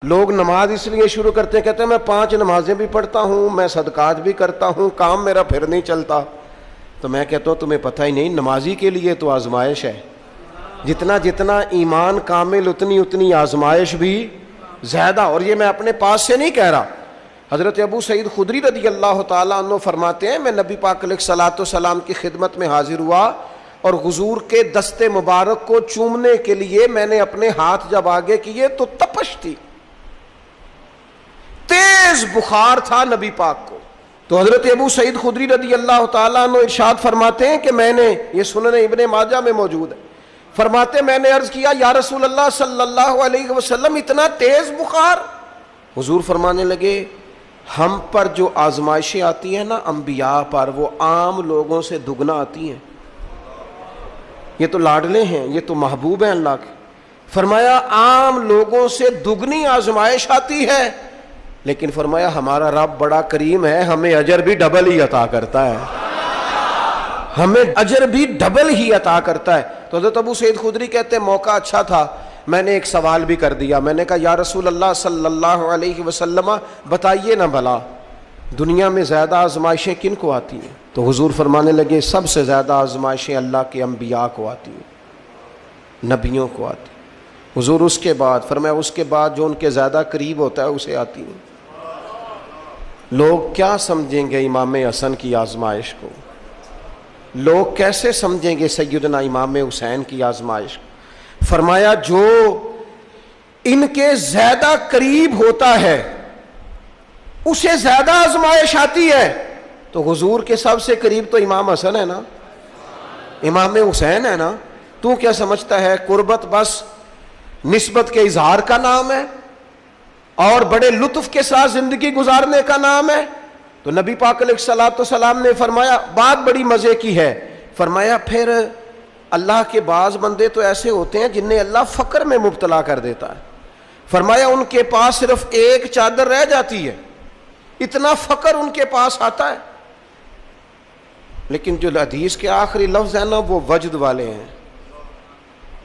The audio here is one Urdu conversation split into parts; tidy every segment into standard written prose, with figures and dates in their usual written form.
لوگ نماز اس لیے شروع کرتے ہیں، کہتے ہیں میں 5 نمازیں بھی پڑھتا ہوں، میں صدقات بھی کرتا ہوں، کام میرا پھر نہیں چلتا. تو میں کہتا ہوں تمہیں پتہ ہی نہیں، نمازی کے لیے تو آزمائش ہے. جتنا جتنا ایمان کامل اتنی اتنی آزمائش بھی زیادہ. اور یہ میں اپنے پاس سے نہیں کہہ رہا. حضرت ابو سعید خدری رضی اللہ تعالیٰ عنہ فرماتے ہیں میں نبی پاک علیہ الصلوۃ والسلام کی خدمت میں حاضر ہوا اور حضور کے دست مبارک کو چومنے کے لیے میں نے اپنے ہاتھ جب آگے کیے تو تپش تھی، تیز بخار تھا نبی پاک کو. تو حضرت ابو سعید خدری رضی اللہ تعالیٰ عنہ ارشاد فرماتے ہیں کہ میں نے، یہ سنن ابن ماجہ میں موجود ہے، فرماتے میں نے عرض کیا یا رسول اللہ صلی اللہ علیہ وسلم اتنا تیز بخار؟ حضور فرمانے لگے ہم پر جو آزمائشیں آتی ہیں نا انبیاء پر، وہ عام لوگوں سے دگنا آتی ہیں. یہ تو لاڈلے ہیں، یہ تو محبوب ہیں اللہ کے. فرمایا عام لوگوں سے دگنی آزمائش آتی ہے، لیکن فرمایا ہمارا رب بڑا کریم ہے، ہمیں اجر بھی ڈبل ہی عطا کرتا ہے، ہمیں اجر بھی ڈبل ہی عطا کرتا ہے. تو حضرت ابو سعید خدری کہتے ہیں موقع اچھا تھا، میں نے ایک سوال بھی کر دیا. میں نے کہا یا رسول اللہ صلی اللہ علیہ وسلم بتائیے نا بھلا دنیا میں زیادہ آزمائشیں کن کو آتی ہیں؟ تو حضور فرمانے لگے سب سے زیادہ آزمائشیں اللہ کے انبیاء کو آتی ہیں، نبیوں کو آتی ہیں. حضور اس کے بعد فرمایا اس کے بعد جو ان کے زیادہ قریب ہوتا ہے اسے آتی ہیں. لوگ کیا سمجھیں گے امام حسن کی آزمائش کو؟ لوگ کیسے سمجھیں گے سیدنا امام حسین کی آزمائش کو؟ فرمایا جو ان کے زیادہ قریب ہوتا ہے اسے زیادہ آزمائش آتی ہے. تو حضور کے سب سے قریب تو امام حسن ہے نا، امام حسین ہے نا. تو کیا سمجھتا ہے قربت بس نسبت کے اظہار کا نام ہے اور بڑے لطف کے ساتھ زندگی گزارنے کا نام ہے؟ تو نبی پاک علیہ الصلوۃ والسلام نے فرمایا بات بڑی مزے کی ہے، فرمایا پھر اللہ کے بعض بندے تو ایسے ہوتے ہیں جنہیں اللہ فقر میں مبتلا کر دیتا ہے. فرمایا ان کے پاس صرف ایک چادر رہ جاتی ہے، اتنا فقر ان کے پاس آتا ہے. لیکن جو حدیث کے آخری لفظ ہیں نا وہ وجد والے ہیں،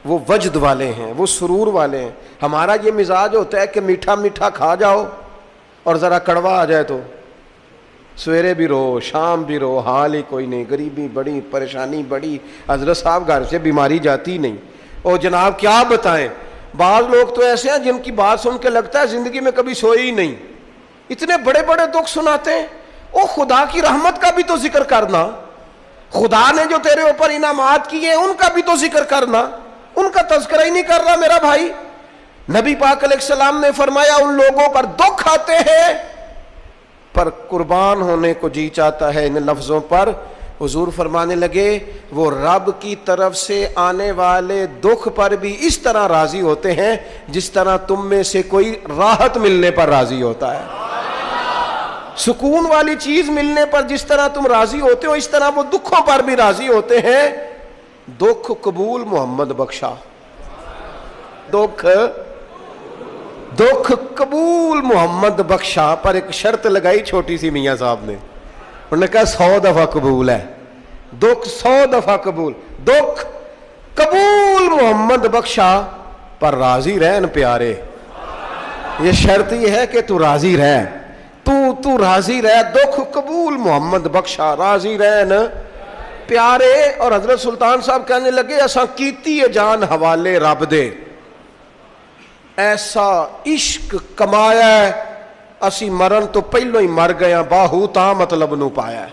وہ وجد والے ہیں، وہ سرور والے ہیں. ہمارا یہ مزاج ہوتا ہے کہ میٹھا میٹھا کھا جاؤ اور ذرا کڑوا آ جائے تو سویرے بھی رو شام بھی رو، حال ہی کوئی نہیں، غریبی بڑی، پریشانی بڑی، حضرت صاحب گھر سے بیماری جاتی نہیں. اور جناب کیا بتائیں، بعض لوگ تو ایسے ہیں جن کی بات سن کے لگتا ہے زندگی میں کبھی سوئے ہی نہیں، اتنے بڑے بڑے دکھ سناتے ہیں. او خدا کی رحمت کا بھی تو ذکر کرنا، خدا نے جو تیرے اوپر انعامات کیے ان کا بھی تو ذکر کرنا، ان کا تذکرہ ہی نہیں کر رہا میرا بھائی. نبی پاک علیہ السلام نے فرمایا ان لوگوں پر دکھ آتے ہیں پر قربان ہونے کو جی چاہتا ہے ان لفظوں پر. حضور فرمانے لگے وہ رب کی طرف سے آنے والے دکھ پر بھی اس طرح راضی ہوتے ہیں جس طرح تم میں سے کوئی راحت ملنے پر راضی ہوتا ہے. سکون والی چیز ملنے پر جس طرح تم راضی ہوتے ہو اس طرح وہ دکھوں پر بھی راضی ہوتے ہیں. دکھ قبول محمد بخشا، دکھ قبول محمد بخشا. پر ایک شرط لگائی چھوٹی سی میاں صاحب نے، انہوں نے کہا 100 دفعہ قبول ہے، دکھ 100 دفعہ قبول. دکھ قبول محمد بخشا پر راضی رہن پیارے. یہ شرط یہ ہے کہ تو راضی رہ، تو راضی رہ. دکھ قبول محمد بخشا، راضی رہن پیارے. اور حضرت سلطان صاحب کہنے لگے اساں کیتی ہے جان حوالے رب دے، ایسا عشق کمایا ہے اسی مرن تو پہلو ہی مر گیا، باہو تا مطلب نو پایا ہے.